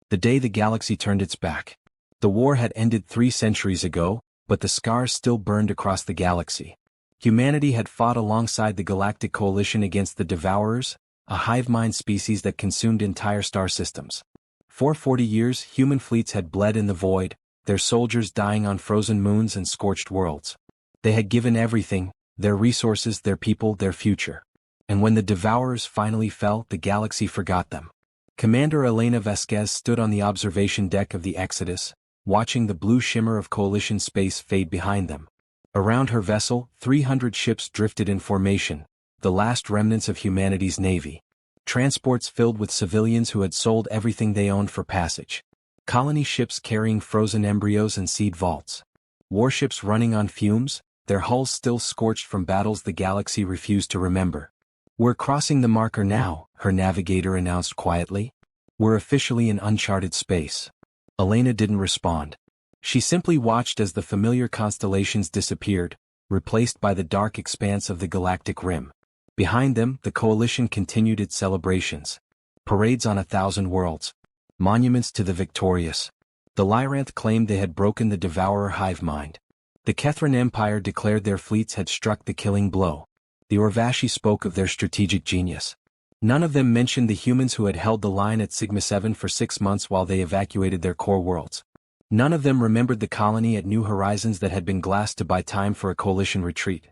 The day the galaxy turned its back. The war had ended 3 centuries ago, but the scars still burned across the galaxy. Humanity had fought alongside the Galactic Coalition against the Devourers, a hive-mind species that consumed entire star systems. For 40 years, human fleets had bled in the void, their soldiers dying on frozen moons and scorched worlds. They had given everything, their resources, their people, their future. And when the Devourers finally fell, the galaxy forgot them. Commander Elena Vasquez stood on the observation deck of the Exodus, watching the blue shimmer of Coalition space fade behind them. Around her vessel, 300 ships drifted in formation, the last remnants of humanity's navy. Transports filled with civilians who had sold everything they owned for passage. Colony ships carrying frozen embryos and seed vaults. Warships running on fumes, their hulls still scorched from battles the galaxy refused to remember. "We're crossing the marker now," her navigator announced quietly. "We're officially in uncharted space." Elena didn't respond. She simply watched as the familiar constellations disappeared, replaced by the dark expanse of the galactic rim. Behind them, the Coalition continued its celebrations. Parades on 1,000 worlds. Monuments to the victorious. The Lyranth claimed they had broken the Devourer hive mind. The Kethran Empire declared their fleets had struck the killing blow. The Orvashi spoke of their strategic genius. None of them mentioned the humans who had held the line at Sigma 7 for 6 months while they evacuated their core worlds. None of them remembered the colony at New Horizons that had been glassed to buy time for a Coalition retreat.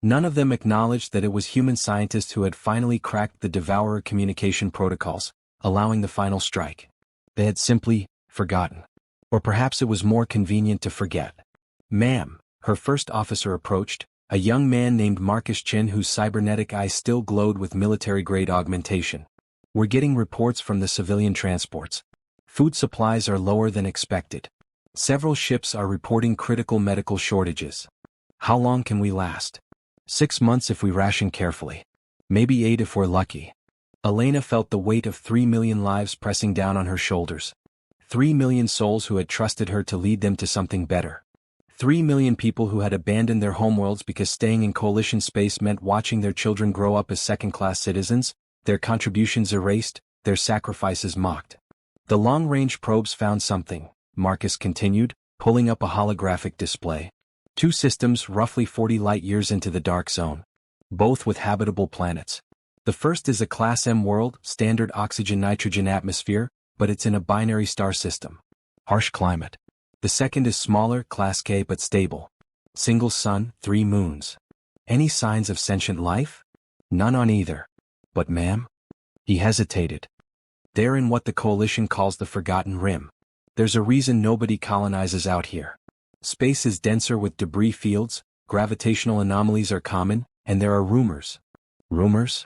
None of them acknowledged that it was human scientists who had finally cracked the Devourer communication protocols, allowing the final strike. They had simply forgotten. Or perhaps it was more convenient to forget. "Ma'am," her first officer approached, a young man named Marcus Chin whose cybernetic eyes still glowed with military-grade augmentation. "We're getting reports from the civilian transports. Food supplies are lower than expected. Several ships are reporting critical medical shortages. How long can we last? 6 months if we ration carefully. Maybe 8 if we're lucky." Elena felt the weight of 3 million lives pressing down on her shoulders. 3 million souls who had trusted her to lead them to something better. 3 million people who had abandoned their homeworlds because staying in Coalition space meant watching their children grow up as second-class citizens, their contributions erased, their sacrifices mocked. "The long-range probes found something," Marcus continued, pulling up a holographic display. 2 systems roughly 40 light-years into the dark zone. Both with habitable planets. The first is a Class M world, standard oxygen-nitrogen atmosphere, but it's in a binary star system. Harsh climate. The second is smaller, Class K but stable. Single sun, 3 moons. Any signs of sentient life? None on either. But ma'am? He hesitated. They're in what the Coalition calls the Forgotten Rim. There's a reason nobody colonizes out here. Space is denser with debris fields, gravitational anomalies are common, and there are rumors. Rumors?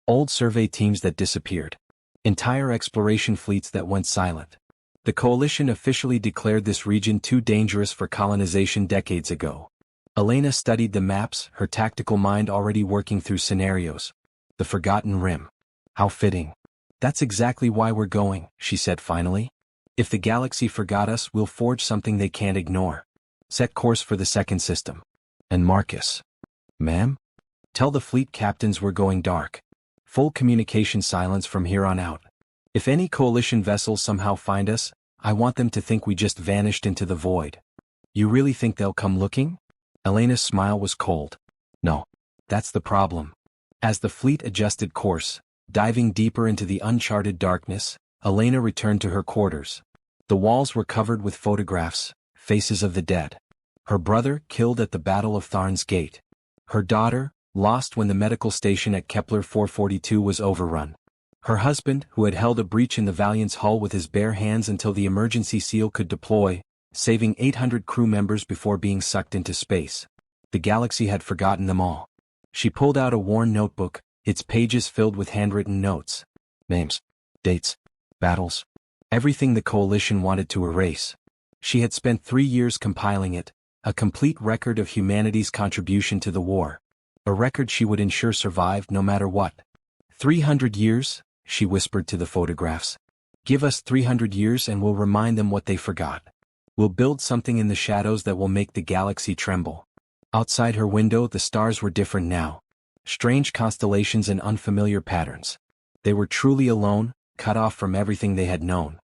Old survey teams that disappeared. Entire exploration fleets that went silent. The Coalition officially declared this region too dangerous for colonization decades ago. Elena studied the maps, her tactical mind already working through scenarios. The Forgotten Rim. How fitting. "That's exactly why we're going," she said finally. "If the galaxy forgot us, we'll forge something they can't ignore. Set course for the second system." "And Marcus?" "Ma'am? Tell the fleet captains we're going dark. Full communication silence from here on out. If any Coalition vessels somehow find us, I want them to think we just vanished into the void." "You really think they'll come looking?" Elena's smile was cold. "No. That's the problem." As the fleet adjusted course, diving deeper into the uncharted darkness, Elena returned to her quarters. The walls were covered with photographs, faces of the dead. Her brother, killed at the Battle of Tharn's Gate. Her daughter, lost when the medical station at Kepler 442 was overrun. Her husband, who had held a breach in the Valiant's hull with his bare hands until the emergency seal could deploy, saving 800 crew members before being sucked into space. The galaxy had forgotten them all. She pulled out a worn notebook, its pages filled with handwritten notes. Names, dates, battles, everything the Coalition wanted to erase. She had spent 3 years compiling it, a complete record of humanity's contribution to the war. A record she would ensure survived no matter what. 300 years, she whispered to the photographs. "Give us 300 years and we'll remind them what they forgot. We'll build something in the shadows that will make the galaxy tremble." Outside her window, the stars were different now. Strange constellations and unfamiliar patterns. They were truly alone, cut off from everything they had known.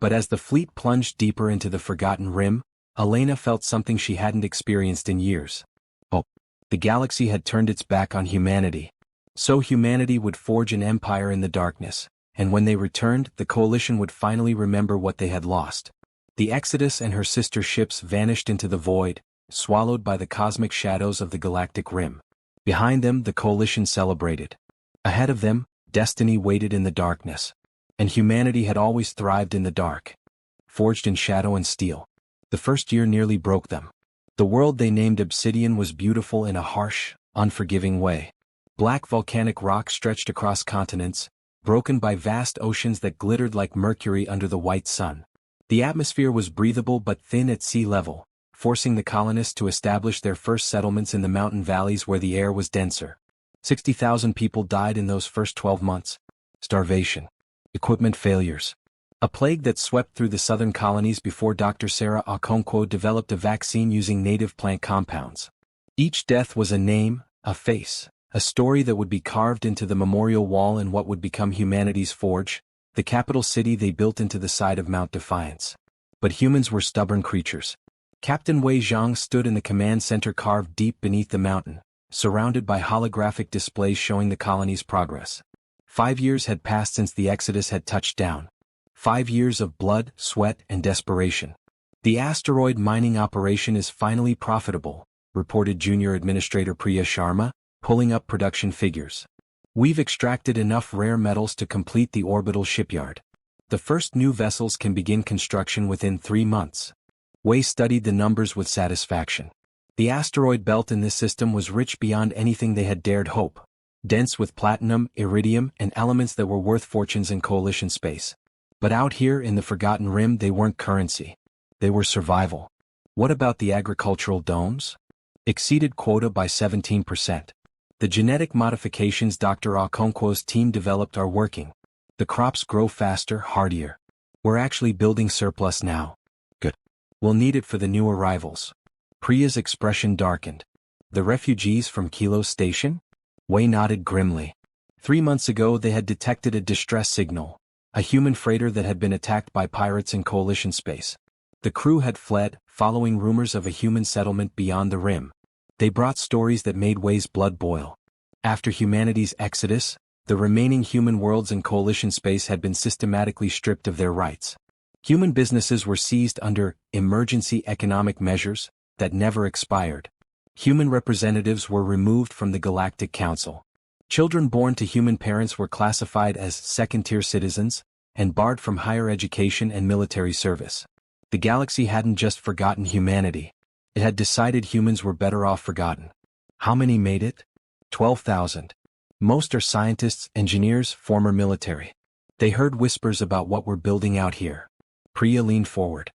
But as the fleet plunged deeper into the Forgotten Rim, Elena felt something she hadn't experienced in years. Oh, the galaxy had turned its back on humanity. So humanity would forge an empire in the darkness, and when they returned, the Coalition would finally remember what they had lost. The Exodus and her sister ships vanished into the void, swallowed by the cosmic shadows of the galactic rim. Behind them, the Coalition celebrated. Ahead of them, destiny waited in the darkness. And humanity had always thrived in the dark. Forged in shadow and steel. The first year nearly broke them. The world they named Obsidian was beautiful in a harsh, unforgiving way. Black volcanic rock stretched across continents, broken by vast oceans that glittered like mercury under the white sun. The atmosphere was breathable but thin at sea level, forcing the colonists to establish their first settlements in the mountain valleys where the air was denser. 60,000 people died in those first 12 months. Starvation. Equipment failures. A plague that swept through the southern colonies before Dr. Sarah Okonkwo developed a vaccine using native plant compounds. Each death was a name, a face, a story that would be carved into the memorial wall in what would become humanity's forge, the capital city they built into the side of Mount Defiance. But humans were stubborn creatures. Captain Wei Zhang stood in the command center carved deep beneath the mountain, surrounded by holographic displays showing the colony's progress. 5 years had passed since the Exodus had touched down. 5 years of blood, sweat, and desperation. The asteroid mining operation is finally profitable, reported Junior Administrator Priya Sharma, pulling up production figures. We've extracted enough rare metals to complete the orbital shipyard. The first new vessels can begin construction within 3 months. Wei studied the numbers with satisfaction. The asteroid belt in this system was rich beyond anything they had dared hope. Dense with platinum, iridium, and elements that were worth fortunes in Coalition space. But out here in the Forgotten Rim they weren't currency. They were survival. What about the agricultural domes? Exceeded quota by 17%. The genetic modifications Dr. Okonkwo's team developed are working. The crops grow faster, hardier. We're actually building surplus now. Good. We'll need it for the new arrivals. Priya's expression darkened. The refugees from Kilo Station? Wei nodded grimly. 3 months ago they had detected a distress signal. A human freighter that had been attacked by pirates in Coalition space. The crew had fled, following rumors of a human settlement beyond the rim. They brought stories that made Wei's blood boil. After humanity's exodus, the remaining human worlds in Coalition space had been systematically stripped of their rights. Human businesses were seized under emergency economic measures that never expired. Human representatives were removed from the Galactic Council. Children born to human parents were classified as second-tier citizens and barred from higher education and military service. The galaxy hadn't just forgotten humanity. It had decided humans were better off forgotten. How many made it? 12,000. Most are scientists, engineers, former military. They heard whispers about what we're building out here. Priya leaned forward.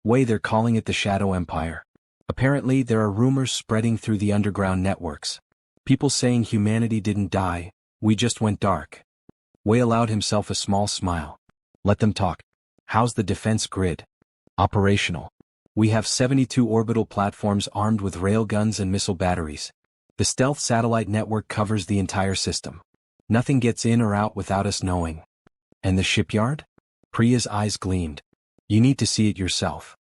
Wei, they're calling it the Shadow Empire. Apparently, there are rumors spreading through the underground networks. People saying humanity didn't die, we just went dark. Wei allowed himself a small smile. Let them talk. How's the defense grid? Operational. We have 72 orbital platforms armed with railguns and missile batteries. The stealth satellite network covers the entire system. Nothing gets in or out without us knowing. And the shipyard? Priya's eyes gleamed. You need to see it yourself.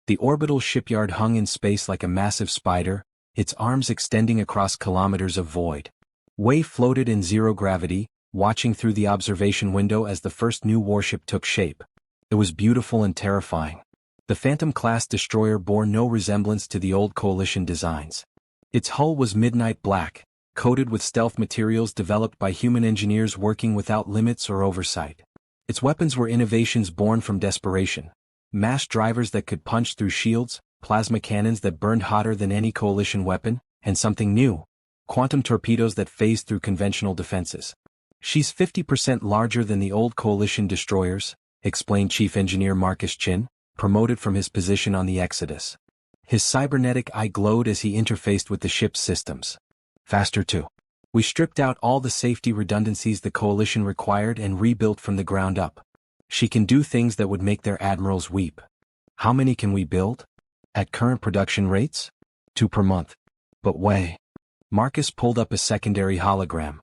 The orbital shipyard hung in space like a massive spider, its arms extending across kilometers of void. Wei floated in zero gravity, watching through the observation window as the first new warship took shape. It was beautiful and terrifying. The Phantom-class destroyer bore no resemblance to the old Coalition designs. Its hull was midnight black, coated with stealth materials developed by human engineers working without limits or oversight. Its weapons were innovations born from desperation. Mass drivers that could punch through shields, plasma cannons that burned hotter than any Coalition weapon, and something new: quantum torpedoes that phased through conventional defenses. She's 50% larger than the old Coalition destroyers, explained Chief Engineer Marcus Chin, promoted from his position on the Exodus. His cybernetic eye glowed as he interfaced with the ship's systems. Faster too. We stripped out all the safety redundancies the Coalition required and rebuilt from the ground up. She can do things that would make their admirals weep. How many can we build? At current production rates? 2 per month. But Wei. Marcus pulled up a secondary hologram.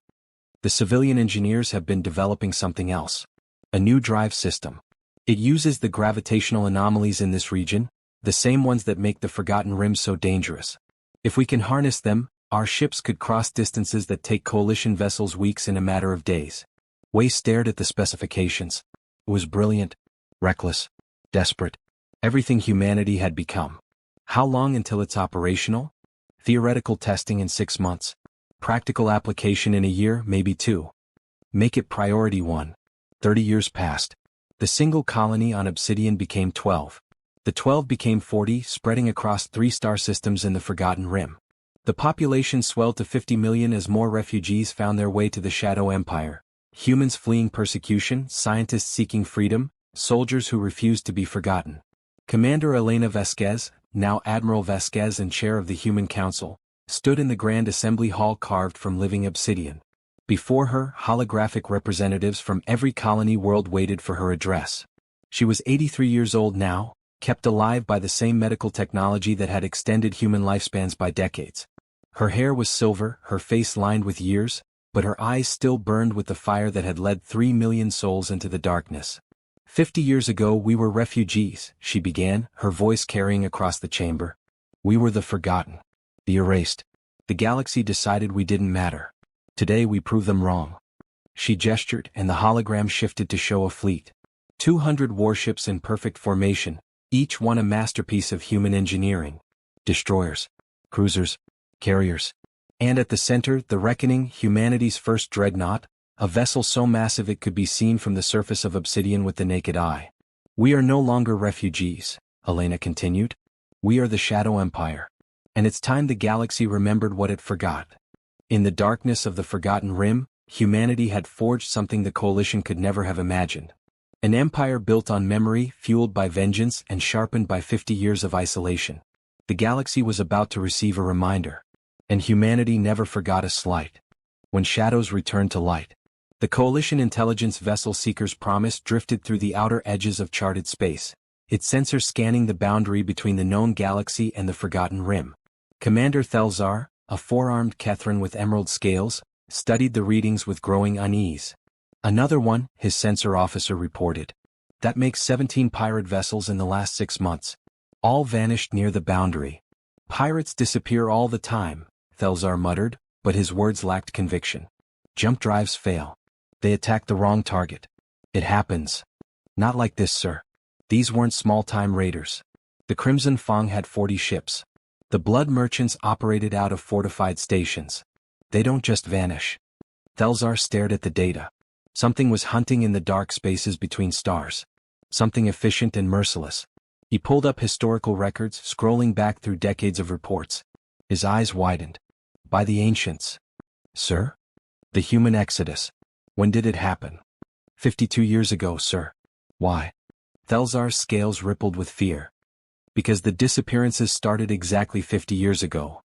The civilian engineers have been developing something else. A new drive system. It uses the gravitational anomalies in this region, the same ones that make the Forgotten Rim so dangerous. If we can harness them, our ships could cross distances that take coalition vessels weeks in a matter of days. Wei stared at the specifications. It was brilliant, reckless, desperate. Everything humanity had become. How long until it's operational? Theoretical testing in 6 months. Practical application in a year, maybe 2. Make it priority 1. 30 years passed. The single colony on Obsidian became 12. The 12 became 40, spreading across 3 star systems in the Forgotten Rim. The population swelled to 50 million as more refugees found their way to the Shadow Empire. Humans fleeing persecution, scientists seeking freedom, soldiers who refused to be forgotten. Commander Elena Vasquez, now Admiral Vasquez and chair of the Human Council, stood in the Grand Assembly Hall carved from living obsidian. Before her, holographic representatives from every colony world waited for her address. She was 83 years old now, kept alive by the same medical technology that had extended human lifespans by decades. Her hair was silver, her face lined with years, but her eyes still burned with the fire that had led 3 million souls into the darkness. 50 years ago we were refugees, she began, her voice carrying across the chamber. We were the forgotten, the erased. The galaxy decided we didn't matter. Today we prove them wrong. She gestured, and the hologram shifted to show a fleet. 200 warships in perfect formation, each one a masterpiece of human engineering. Destroyers, cruisers, carriers. And at the center, the Reckoning, humanity's first dreadnought, a vessel so massive it could be seen from the surface of Obsidian with the naked eye. We are no longer refugees, Elena continued. We are the Shadow Empire. And it's time the galaxy remembered what it forgot. In the darkness of the Forgotten Rim, humanity had forged something the Coalition could never have imagined. An empire built on memory, fueled by vengeance, and sharpened by 50 years of isolation. The galaxy was about to receive a reminder. And humanity never forgot a slight. When shadows returned to light, the Coalition intelligence vessel Seeker's Promise drifted through the outer edges of charted space, its sensors scanning the boundary between the known galaxy and the Forgotten Rim. Commander Thelzar, a four-armed Kethran with emerald scales, studied the readings with growing unease. Another one, his sensor officer reported. That makes 17 pirate vessels in the last 6 months. All vanished near the boundary. Pirates disappear all the time, Thelzar muttered, but his words lacked conviction. Jump drives fail. They attack the wrong target. It happens. Not like this, sir. These weren't small-time raiders. The Crimson Fang had 40 ships. The Blood Merchants operated out of fortified stations. They don't just vanish. Thelzar stared at the data. Something was hunting in the dark spaces between stars. Something efficient and merciless. He pulled up historical records, scrolling back through decades of reports. His eyes widened. By the ancients. Sir? The human exodus. When did it happen? 52 years ago, sir. Why? Thelzar's scales rippled with fear. Because the disappearances started exactly 50 years ago.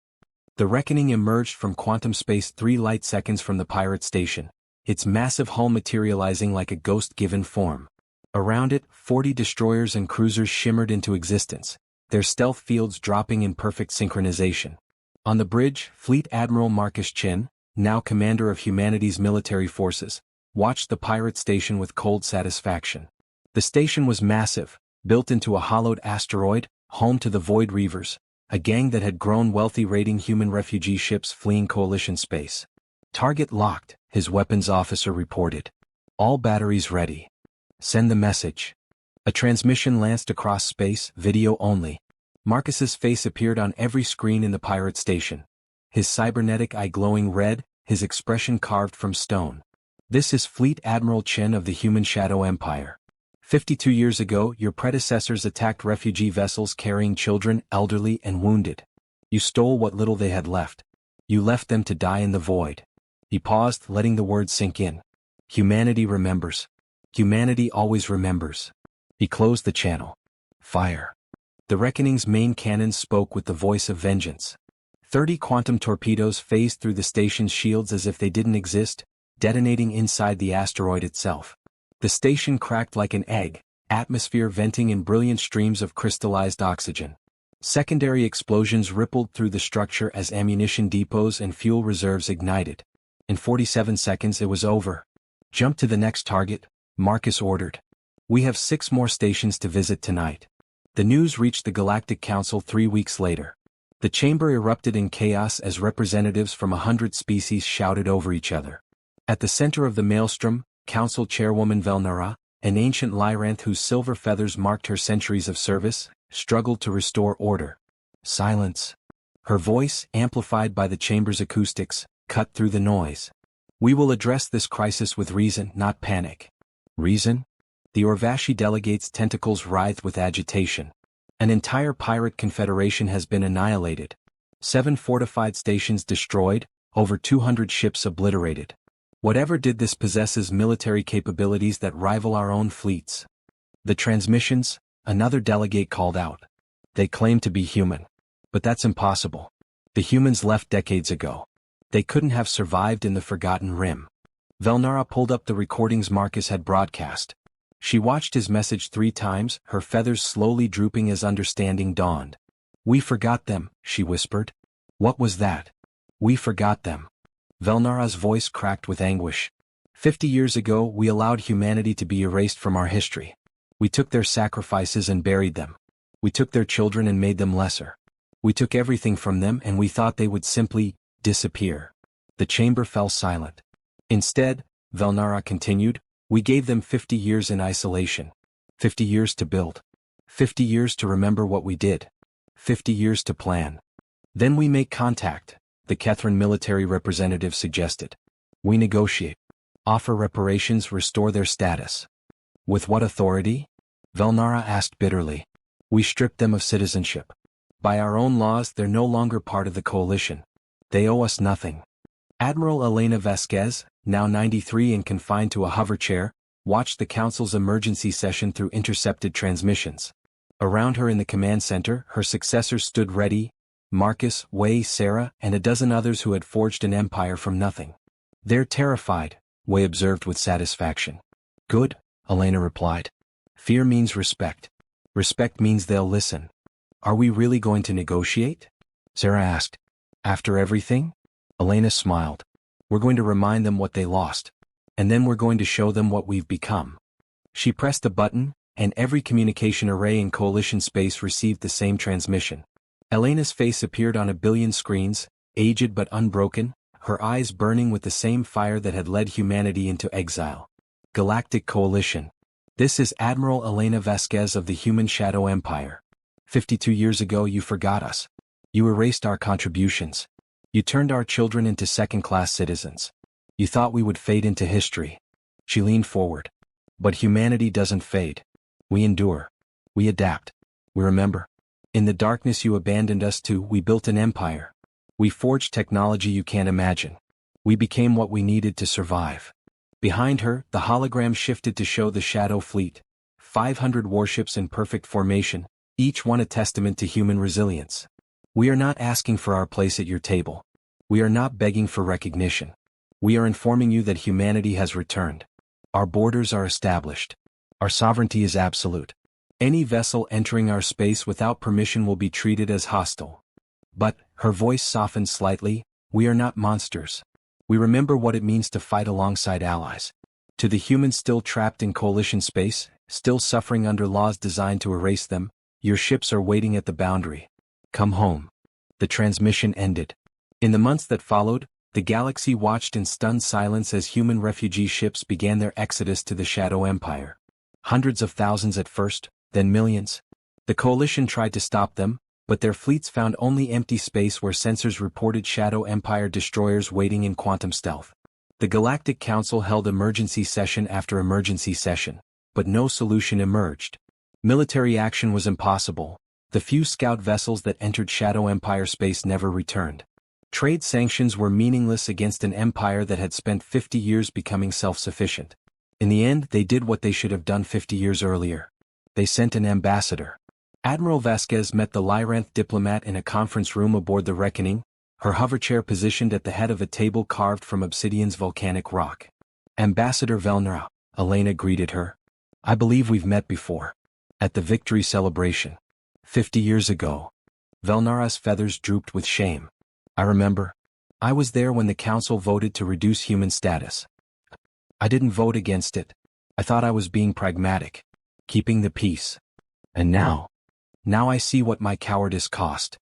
The Reckoning emerged from quantum space 3 light seconds from the pirate station, its massive hull materializing like a ghost given form. Around it, 40 destroyers and cruisers shimmered into existence, their stealth fields dropping in perfect synchronization. On the bridge, Fleet Admiral Marcus Chin, now commander of humanity's military forces, watched the pirate station with cold satisfaction. The station was massive, built into a hollowed asteroid, home to the Void Reavers, a gang that had grown wealthy raiding human refugee ships fleeing Coalition space. Target locked, his weapons officer reported. All batteries ready. Send the message. A transmission lanced across space, video only. Marcus's face appeared on every screen in the pirate station. His cybernetic eye glowing red, his expression carved from stone. This is Fleet Admiral Chen of the Human Shadow Empire. 52 years ago, your predecessors attacked refugee vessels carrying children, elderly, and wounded. You stole what little they had left. You left them to die in the void. He paused, letting the words sink in. Humanity remembers. Humanity always remembers. He closed the channel. Fire. The Reckoning's main cannons spoke with the voice of vengeance. 30 quantum torpedoes phased through the station's shields as if they didn't exist, detonating inside the asteroid itself. The station cracked like an egg, atmosphere venting in brilliant streams of crystallized oxygen. Secondary explosions rippled through the structure as ammunition depots and fuel reserves ignited. In 47 seconds it was over. Jump to the next target, Marcus ordered. We have 6 more stations to visit tonight. The news reached the Galactic Council 3 weeks later. The chamber erupted in chaos as representatives from 100 species shouted over each other. At the center of the maelstrom, Council Chairwoman Velnara, an ancient Lyranth whose silver feathers marked her centuries of service, struggled to restore order. Silence. Her voice, amplified by the chamber's acoustics, cut through the noise. We will address this crisis with reason, not panic. Reason? The Orvashi delegate's tentacles writhed with agitation. An entire pirate confederation has been annihilated. 7 fortified stations destroyed, over 200 ships obliterated. Whatever did this possesses military capabilities that rival our own fleets. The transmissions, another delegate called out. They claim to be human. But that's impossible. The humans left decades ago. They couldn't have survived in the Forgotten Rim. Velnara pulled up the recordings Marcus had broadcast. She watched his message 3 times, her feathers slowly drooping as understanding dawned. We forgot them, she whispered. What was that? We forgot them. Velnara's voice cracked with anguish. 50 years ago we allowed humanity to be erased from our history. We took their sacrifices and buried them. We took their children and made them lesser. We took everything from them and we thought they would simply disappear. The chamber fell silent. Instead, Velnara continued, we gave them 50 years in isolation. 50 years to build. 50 years to remember what we did. 50 years to plan. Then we make contact, the Kethran military representative suggested. We negotiate. Offer reparations, restore their status. With what authority? Velnara asked bitterly. We stripped them of citizenship. By our own laws they're no longer part of the coalition. They owe us nothing. Admiral Elena Vasquez, now 93 and confined to a hover chair, watched the council's emergency session through intercepted transmissions. Around her in the command center, her successors stood ready, Marcus, Wei, Sarah, and a dozen others who had forged an empire from nothing. They're terrified, Wei observed with satisfaction. Good, Elena replied. Fear means respect. Respect means they'll listen. Are we really going to negotiate? Sarah asked. After everything? Elena smiled. We're going to remind them what they lost. And then we're going to show them what we've become. She pressed a button, and every communication array in coalition space received the same transmission. Elena's face appeared on a billion screens, aged but unbroken, her eyes burning with the same fire that had led humanity into exile. Galactic Coalition. This is Admiral Elena Vasquez of the Human Shadow Empire. 52 years ago you forgot us. You erased our contributions. You turned our children into second-class citizens. You thought we would fade into history. She leaned forward. But humanity doesn't fade. We endure. We adapt. We remember. In the darkness you abandoned us to, we built an empire. We forged technology you can't imagine. We became what we needed to survive. Behind her, the hologram shifted to show the Shadow Fleet. 500 warships in perfect formation, each one a testament to human resilience. We are not asking for our place at your table. We are not begging for recognition. We are informing you that humanity has returned. Our borders are established. Our sovereignty is absolute. Any vessel entering our space without permission will be treated as hostile. But, her voice softened slightly, we are not monsters. We remember what it means to fight alongside allies. To the humans still trapped in coalition space, still suffering under laws designed to erase them, your ships are waiting at the boundary. Come home. The transmission ended. In the months that followed, the galaxy watched in stunned silence as human refugee ships began their exodus to the Shadow Empire. Hundreds of thousands at first, then millions. The coalition tried to stop them, but their fleets found only empty space where sensors reported Shadow Empire destroyers waiting in quantum stealth. The Galactic Council held emergency session after emergency session, but no solution emerged. Military action was impossible. The few scout vessels that entered Shadow Empire space never returned. Trade sanctions were meaningless against an empire that had spent 50 years becoming self-sufficient. In the end, they did what they should have done 50 years earlier. They sent an ambassador. Admiral Vasquez met the Lyranth diplomat in a conference room aboard the Reckoning, her hoverchair positioned at the head of a table carved from obsidian's volcanic rock. Ambassador Velnara, Elena greeted her. I believe we've met before. At the victory celebration. 50 years ago. Velnara's feathers drooped with shame. I remember. I was there when the council voted to reduce human status. I didn't vote against it. I thought I was being pragmatic. keeping the peace. And now I see what my cowardice cost.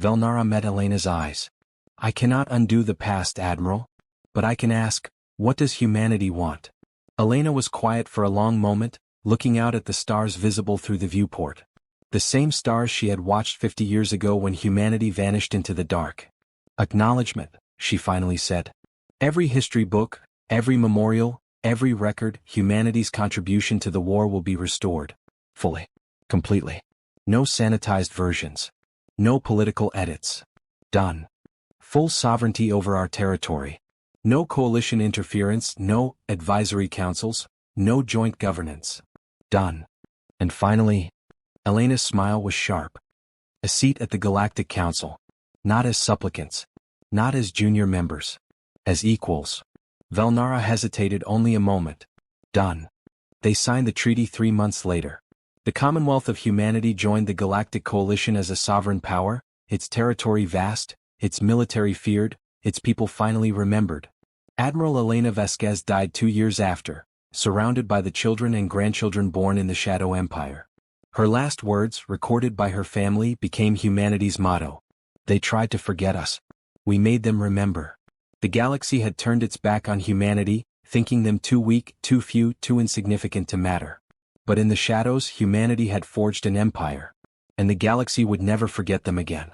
Velnara met Elena's eyes. I cannot undo the past, Admiral. But I can ask, what does humanity want? Elena was quiet for a long moment, looking out at the stars visible through the viewport. The same stars she had watched 50 years ago when humanity vanished into the dark. Acknowledgement, she finally said. Every history book, every memorial, every record, humanity's contribution to the war will be restored. Fully. Completely. No sanitized versions. No political edits. Done. Full sovereignty over our territory. No coalition interference, no advisory councils, no joint governance. Done. And finally, Elena's smile was sharp. A seat at the Galactic Council. Not as supplicants. Not as junior members. As equals. Velnara hesitated only a moment. Done. They signed the treaty 3 months later. The Commonwealth of Humanity joined the Galactic Coalition as a sovereign power, its territory vast, its military feared, its people finally remembered. Admiral Elena Vasquez died 2 years after, surrounded by the children and grandchildren born in the Shadow Empire. Her last words, recorded by her family, became humanity's motto. They tried to forget us. We made them remember. The galaxy had turned its back on humanity, thinking them too weak, too few, too insignificant to matter. But in the shadows, humanity had forged an empire. And the galaxy would never forget them again.